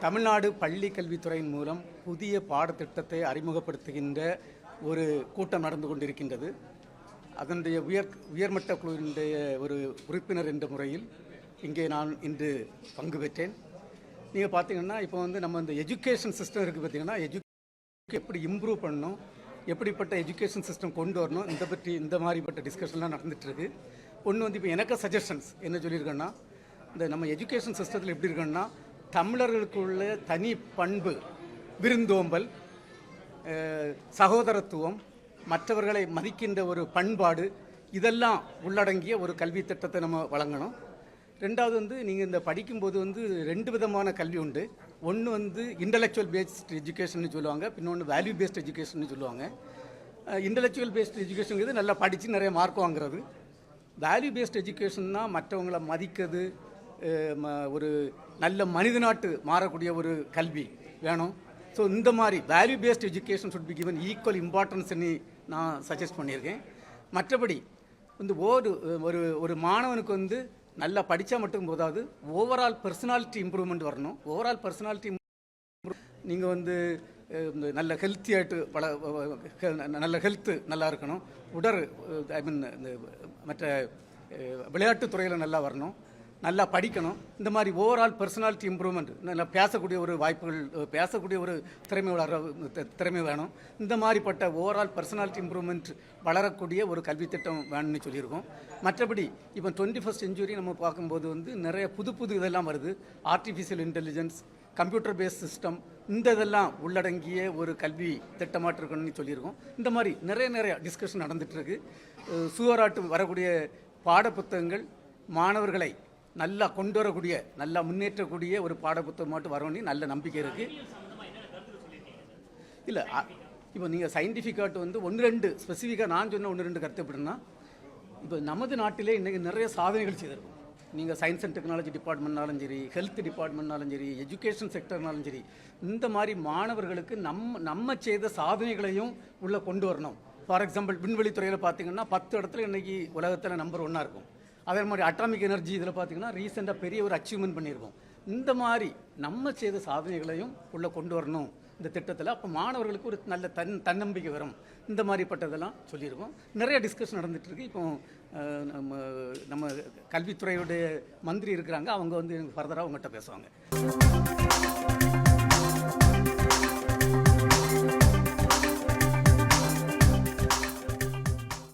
தமிழ்நாடு பள்ளி கல்வித்துறையின் மூலம் புதிய பாடத்திட்டத்தை அறிமுகப்படுத்துகின்ற ஒரு கூட்டம் நடந்து கொண்டிருக்கின்றது. அதனுடைய உயர்மட்ட குழுவினுடைய ஒரு உறுப்பினர் என்ற முறையில் இங்கே நான் இன்று பங்கு பெற்றேன். நீங்கள் பார்த்தீங்கன்னா இப்போ நம்ம இந்த எஜுகேஷன் சிஸ்டம் இருக்குது, பார்த்தீங்கன்னா எப்படி இம்ப்ரூவ் பண்ணணும், எப்படிப்பட்ட எஜுகேஷன் சிஸ்டம் கொண்டு வரணும், இந்த மாதிரிப்பட்ட டிஸ்கஷன்லாம் நடந்துகிட்ருக்கு. ஒன்று இப்போ எனக்கு சஜஷன்ஸ் என்ன சொல்லியிருக்கேன்னா, இந்த நம்ம எஜுகேஷன் சிஸ்டத்தில் எப்படி இருக்கணும்னா, தமிழர்களுக்குள்ள தனி பண்பு, விருந்தோம்பல், சகோதரத்துவம், மற்றவர்களை மதிக்கின்ற ஒரு பண்பாடு, இதெல்லாம் உள்ளடங்கிய ஒரு கல்வி திட்டத்தை நம்ம வழங்கணும். ரெண்டாவது நீங்கள் இந்த படிக்கும்போது ரெண்டு விதமான கல்வி உண்டு. ஒன்று இன்டலெக்சுவல் பேஸ்ட் எஜுகேஷன் சொல்லுவாங்க, இன்னொன்று வேல்யூ பேஸ்ட் எஜுகேஷன் சொல்லுவாங்க. இன்டலெக்சுவல் பேஸ்ட் எஜுகேஷன் நல்லா படித்து நிறைய மார்க் வாங்குறது. வேல்யூ பேஸ்ட் எஜுகேஷன்னா மற்றவங்களை மதிக்கிறது, ஒரு நல்ல மனிதநாட்டு மாறக்கூடிய ஒரு கல்வி வேணும். ஸோ இந்த மாதிரி value based education should be given equal இம்பார்ட்டன்ஸ்ன்னு நான் சஜஸ்ட் பண்ணியிருக்கேன். மற்றபடி ஒரு மாணவனுக்கு நல்லா படித்தா மட்டும் போதாது, ஓவரால் பர்சனாலிட்டி இம்ப்ரூவ்மெண்ட் வரணும். ஓவரால் பர்சனாலிட்டி நீங்கள் நல்ல ஹெல்த்தியாகிட்டு நல்ல ஹெல்த்து நல்லா இருக்கணும். இந்த மற்ற விளையாட்டுத்துறையில் நல்லா வரணும், நல்லா படிக்கணும். இந்த மாதிரி ஓவரால் பர்சனாலிட்டி இம்ப்ரூவ்மெண்ட், நல்லா பேசக்கூடிய ஒரு வாய்ப்புகள், பேசக்கூடிய ஒரு திறமை வேணும். இந்த மாதிரிப்பட்ட ஓவரால் பர்சனாலிட்டி இம்ப்ரூவ்மெண்ட் வளரக்கூடிய ஒரு கல்வித்திட்டம் வேணும்னு சொல்லியிருக்கோம். மற்றபடி இப்போ 21st செஞ்சுரி நம்ம பார்க்கும்போது நிறைய புது இதெல்லாம் வருது. Artificial intelligence, computer based system, இதெல்லாம் உள்ளடங்கிய ஒரு கல்வி திட்டமாட்டு இருக்கணும்னு சொல்லியிருக்கோம். இந்த மாதிரி நிறைய டிஸ்கஷன் நடந்துகிட்ருக்கு. சுவராட்டு வரக்கூடிய பாடப்புத்தகங்கள் மாணவர்களை நல்லா கொண்டு வரக்கூடிய, நல்லா முன்னேற்றக்கூடிய ஒரு பாடப்புத்தகம் மட்டும் வரணும்னு நல்ல நம்பிக்கை இருக்குது. இல்லை இப்போ நீங்கள் சயின்டிஃபிக்காட்டு 1-2 ஸ்பெசிஃபிக்காக நான் சொன்ன 1-2 கருத்து எப்படின்னா, இப்போ நமது நாட்டிலே இன்றைக்கி நிறைய சாதனைகள் செய்திருக்கும். நீங்கள் சயின்ஸ் அண்ட் டெக்னாலஜி டிபார்ட்மெண்ட்னாலும் சரி, ஹெல்த் டிபார்ட்மெண்ட்னாலும் சரி, எஜுகேஷன் செக்டர்னாலும் சரி, இந்த மாதிரி மாணவர்களுக்கு நம்ம செய்த சாதனைகளையும் உள்ளே கொண்டு வரணும். ஃபார் எக்ஸாம்பிள் விண்வெளித்துறையில் பார்த்தீங்கன்னா 10 இடத்துல இன்றைக்கி உலகத்தில் நம்பர் 1 இருக்கும். அதே மாதிரி அட்டாமிக் எனர்ஜி இதில் பார்த்திங்கன்னா ரீசெண்டாக பெரிய ஒரு அச்சீவ்மெண்ட் பண்ணியிருக்கோம். இந்த மாதிரி நம்ம செய்த சாதனைகளையும் உள்ளே கொண்டு வரணும் இந்த திட்டத்தில். அப்போ மாணவர்களுக்கு ஒரு நல்ல தன்னம்பிக்கை வரும். இந்த மாதிரிப்பட்டதெல்லாம் சொல்லியிருக்கோம். நிறைய டிஸ்கஷன் நடந்துகிட்ருக்கு. இப்போ நம்ம கல்வித்துறையுடைய மந்திரி இருக்கிறாங்க, அவங்க ஃபர்தராக உங்கள்கிட்ட பேசுவாங்க.